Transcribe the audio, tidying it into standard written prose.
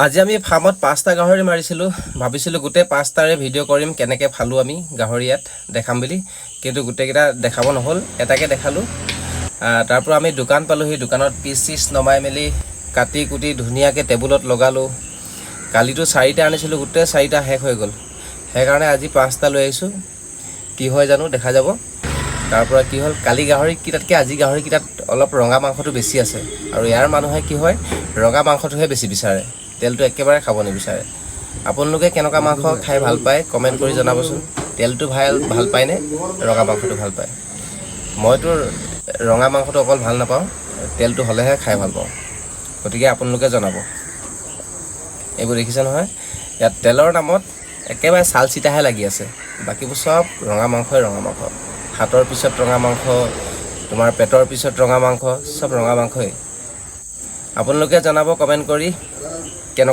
আজি আমি ফাৰ্মত 5টা গাহৰি মাৰিছিলোঁ। ভাবিছিলোঁ গোটেই 5টাৰে ভিডিঅ' কৰিম, কেনেকৈ ফালোঁ আমি গাহৰি ইয়াত দেখাম বুলি, কিন্তু গোটেইকেইটা দেখাব নহ'ল, এটাকে দেখালোঁ। তাৰপৰা আমি দোকান পালোঁহি। দোকানত পিচ নমাই মেলি কাটি কুটি ধুনীয়াকৈ টেবুলত লগালোঁ। কালিতো 4টা আনিছিলোঁ, গোটেই 4টা শেষ হৈ গ'ল। সেইকাৰণে আজি 5টা লৈ আহিছোঁ। কি হয় জানো, দেখা যাব। তাৰপৰা কি হ'ল, কালি গাহৰিকেইটাতকৈ আজি গাহৰিকেইটাত অলপ ৰঙা মাংসটো বেছি আছে, আৰু ইয়াৰ মানুহে কি হয় ৰঙা মাংসটোহে বেছি বিচাৰে, তেলটো একেবাৰে খাব নিবিচাৰে। আপোনালোকে কেনেকুৱা মাংস খাই ভাল পায় কমেণ্ট কৰি জনাবচোন। তেলটো ভাল পায়নে ৰঙা মাংসটো ভাল পায়? মইতো ৰঙা মাংসটো অকল ভাল নাপাওঁ, তেলটো হ'লেহে খাই ভাল পাওঁ। গতিকে আপোনালোকে জনাব। এইবোৰ দেখিছে নহয়, ইয়াত তেলৰ নামত একেবাৰে চাল চিটাহে লাগি আছে। বাকীবোৰ চব ৰঙা মাংসই ৰঙা মাংস। হাতৰ পিছত ৰঙা মাংস, তোমাৰ পেটৰ পিছত ৰঙা মাংস, চব ৰঙা মাংসই। আপোনালোকে জনাব কমেণ্ট কৰি।